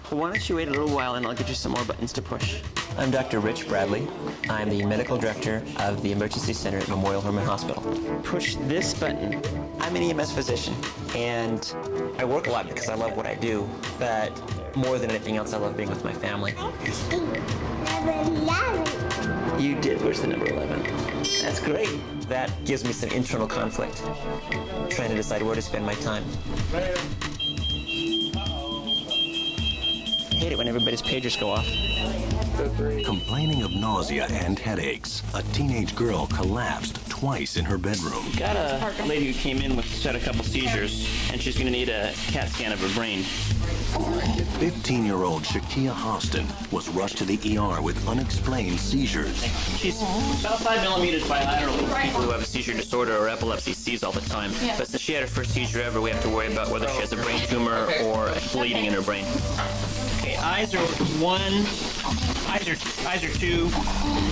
Why don't you wait a little while and I'll get you some more buttons to push. I'm Dr. Rich Bradley. I'm the medical director of the emergency center at Memorial Hermann Hospital. Push this button. I'm an EMS physician, and I work a lot because I love what I do, but more than anything else, I love being with my family. You did push the number 11. That's great. That gives me some internal conflict, trying to decide where to spend my time. I hate it when everybody's pagers go off. Complaining of nausea and headaches, a teenage girl collapsed twice in her bedroom. Got a lady who came in with had a couple seizures, and she's going to need a CAT scan of her brain. 15-year-old Shakia Hostin was rushed to the ER with unexplained seizures. She's about 5 millimeters bilateral with people who have a seizure disorder or epilepsy seize all the time. Yeah. But since she had her first seizure ever, we have to worry about whether she has a brain tumor or bleeding in her brain. Okay, eyes are 1, eyes are 2,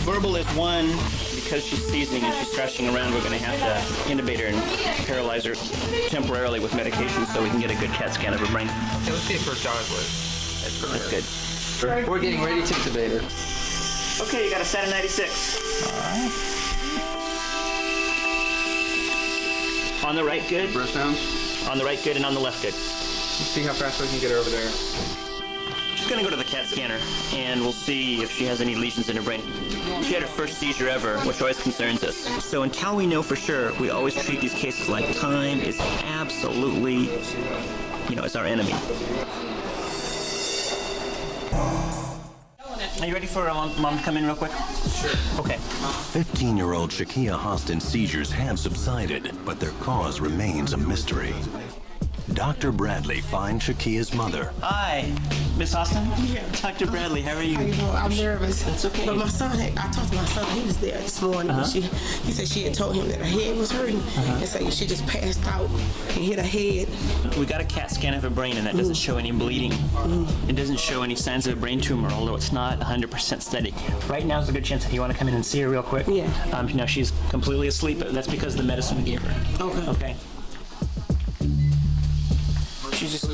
verbal is 1. Because she's seizing and she's thrashing around, we're going to have to intubate her and paralyze her temporarily with medication so we can get a good CAT scan of her brain. Okay, let's see for Charlotte. That's good. We're getting ready to intubate her. Okay, you got a set of 96. All right. On the right, good. Breath sounds. On the right, good, and on the left, good. Let's see how fast we can get her over there. She's going to go to the CAT scanner, and we'll see if she has any lesions in her brain. She had her first seizure ever, which always concerns us. So until we know for sure, we always treat these cases like time is absolutely, it's our enemy. Are you ready for Mom to come in real quick? Sure. Okay. 15-year-old Shakia Hostin's seizures have subsided, but their cause remains a mystery. Dr. Bradley finds Shakia's mother. Hi, Miss Austin? Yeah. Dr. Bradley, how are you? How you doing? I'm nervous. That's okay. But my son, I talked to my son, he was there this morning. He said she had told him that her head was hurting, and so she just passed out and hit her head. We got a CAT scan of her brain, and that doesn't show any bleeding. It doesn't show any signs of a brain tumor, although it's not 100% steady. Right now is a good chance that you want to come in and see her real quick. Yeah. She's completely asleep, but that's because of the medicine we gave her. Okay. Okay. She's just...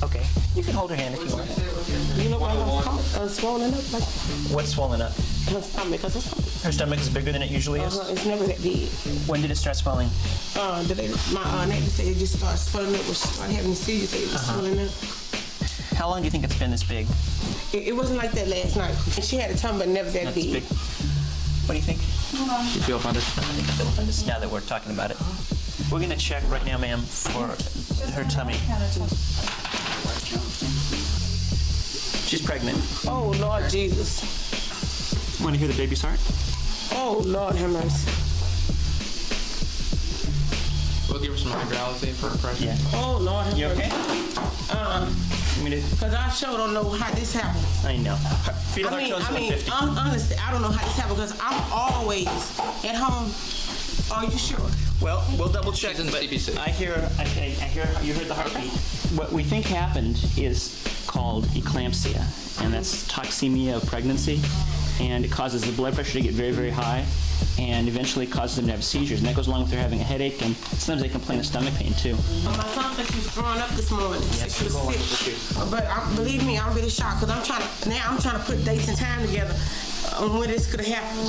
Okay. You can hold her hand if you want. You know why I'm swollen up? Like What's swollen up? her stomach, because Her stomach is bigger than it usually is? it's never that big. When did it start swelling? My neighbor said it just started swelling up when she started having seizures. It was swelling up. How long do you think it's been this big? It wasn't like that last night. She had a tumor, but never that That's big. big. What do you think? You feel better? I think I feel better now that we're talking about it. We're going to check right now, ma'am, for her tummy. She's pregnant. Oh, Lord Jesus. Want to hear the baby's heart? Oh, Lord have mercy. We'll give her some hydralazine for her pressure. Yeah. Oh, Lord have You mercy. okay? Because I sure don't know how this happened. I know. Fetal heart tone's 150. Honestly, I don't know how this happened because I'm always at home. Are you sure? Well, we'll double check. She's in but CPC. I hear you heard the heartbeat. What we think happened is called eclampsia, and that's toxemia of pregnancy, and it causes the blood pressure to get very, very high, and eventually causes them to have seizures, and that goes along with her having a headache, and sometimes they complain of stomach pain too. My son said she was throwing up this morning. Said she was sick. But believe me, I'm really shocked because I'm trying to put dates and time together on when this could have happened.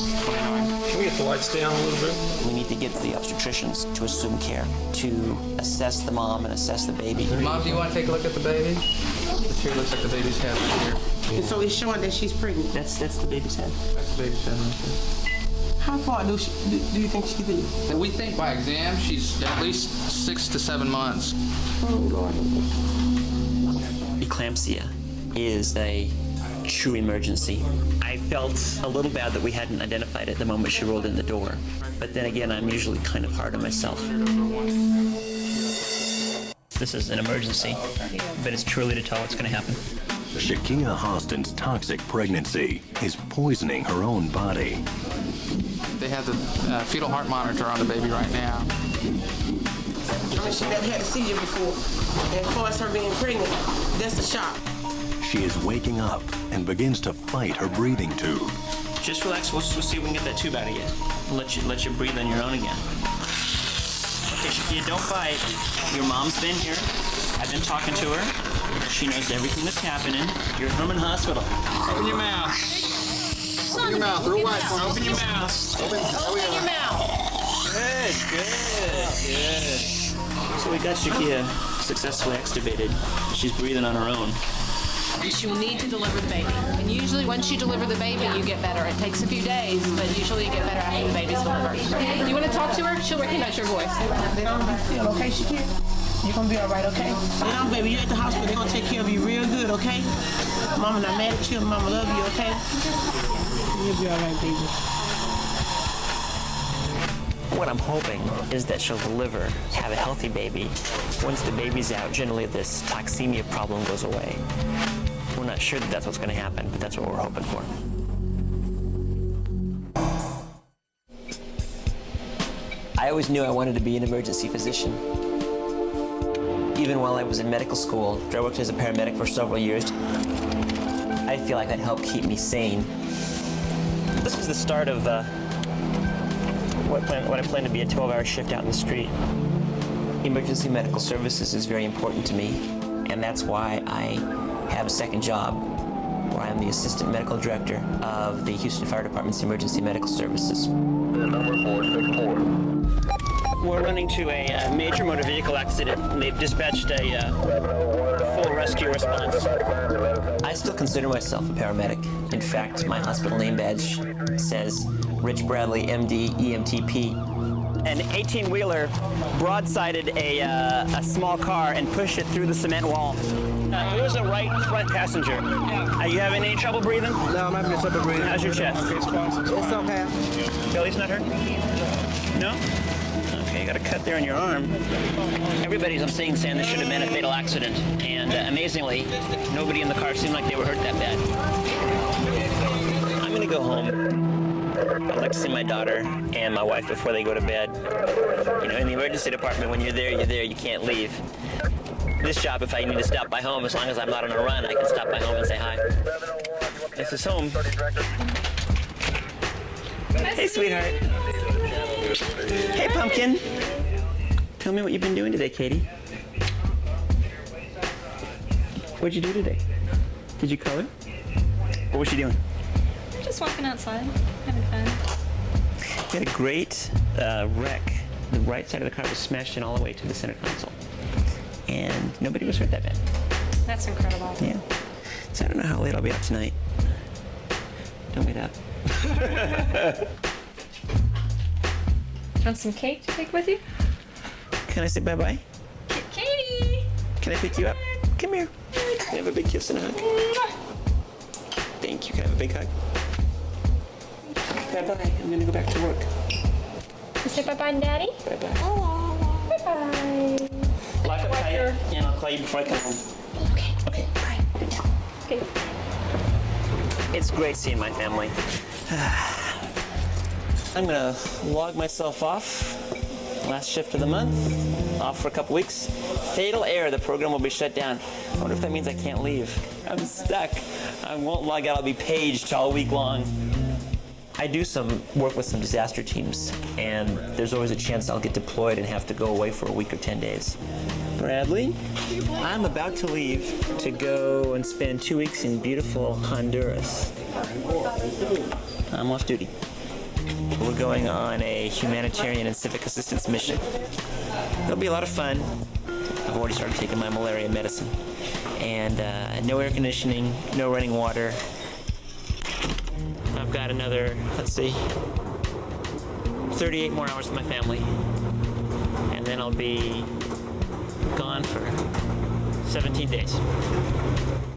Can we get the lights down a little bit? We need to get the obstetricians to assume care, to assess the mom and assess the baby. Mom, do you want to take a look at the baby? Here looks like the baby's head right here. And so it's showing that she's pregnant. That's the baby's head. That's the baby's head right How far do you think she did? there. We think by exam she's at least 6 to 7 months. Oh, Lord. Eclampsia is a true emergency. I felt a little bad that we hadn't identified it the moment she rolled in the door. But then again, I'm usually kind of hard on myself. This is an emergency, but it's too early to tell what's going to happen. Shakia Hostin's toxic pregnancy is poisoning her own body. They have the fetal heart monitor on the baby right now. She never had a seizure before. And as far as her being pregnant, that's a shock. She is waking up and begins to fight her breathing tube. Just relax. We'll see if we can get that tube out of you. Let you breathe on your own again. Okay, Shakia, don't fight. Your mom's been here. I've and talking to her. She knows everything that's happening. You're at Herman Hospital. Open your mouth. Open your mouth. Real wide. Open your mouth. Open Your mouth. Good. So we got Shakia successfully extubated. She's breathing on her own. And she will need to deliver the baby. And usually once you deliver the baby, you get better. It takes a few days, but usually you get better after the baby's delivered. You want to talk to her? She'll recognize your voice. Feel okay, Shakia? You're gonna be all right, okay? Lay down, baby. You're at the hospital. They're gonna take care of you real good, okay? Mama not mad at you. Mama love you, okay? You'll be all right, baby. What I'm hoping is that she'll deliver, have a healthy baby. Once the baby's out, generally this toxemia problem goes away. We're not sure that that's what's going to happen, but that's what we're hoping for. I always knew I wanted to be an emergency physician. Even while I was in medical school, I worked as a paramedic for several years. I feel like that helped keep me sane. This is the start of what I plan to be a 12-hour shift out in the street. Emergency medical services is very important to me, and that's why I have a second job where I'm the assistant medical director of the Houston Fire Department's emergency medical services. Number 464. We're running to a major motor vehicle accident, and they've dispatched a full rescue response. I still consider myself a paramedic. In fact, my hospital name badge says Rich Bradley, MD, EMTP. An 18-wheeler broadsided a small car and pushed it through the cement wall. Who's a right front passenger? Are you having any trouble breathing? No, I'm having trouble breathing. How's your chest? It's okay. Belly's not hurt? No? Okay, you got a cut there on your arm. Everybody's I'm seeing saying this should have been a fatal accident. And amazingly, nobody in the car seemed like they were hurt that bad. I'm gonna go home. I'd like to see my daughter and my wife before they go to bed. You know, in the emergency department, when you're there, you can't leave. This job, if I need to stop by home, as long as I'm not on a run, I can stop by home and say hi. This is home. Hey, sweetheart. Hey, Pumpkin. Tell me what you've been doing today, Katie. What'd you do today? Did you color? What was she doing? Just walking outside, having fun. We had a great wreck. The right side of the car was smashed in all the way to the center console. And nobody was hurt that bad. That's incredible. Yeah. So I don't know how late I'll be out tonight. Don't get up. Want some cake to take with you? Can I say bye-bye? Katie! Can I pick you up? Come here. Can I have a big kiss and a hug? Thank you. Can I have a big hug? Bye-bye. I'm going to go back to work. You say bye-bye, Daddy? Bye-bye. Bye-bye. Lock up tight, and I'll call you before I come home. Okay. Okay, bye. Okay. It's great seeing my family. I'm going to log myself off. Last shift of the month. Off for a couple weeks. Fatal error. The program will be shut down. I wonder if that means I can't leave. I'm stuck. I won't log out. I'll be paged all week long. I do some work with some disaster teams, and there's always a chance I'll get deployed and have to go away for a week or 10 days. Bradley, I'm about to leave to go and spend 2 weeks in beautiful Honduras. I'm off duty. We're going on a humanitarian and civic assistance mission. It'll be a lot of fun. I've already started taking my malaria medicine. And no air conditioning, no running water. I've got another, 38 more hours with my family. And then I'll be gone for 17 days.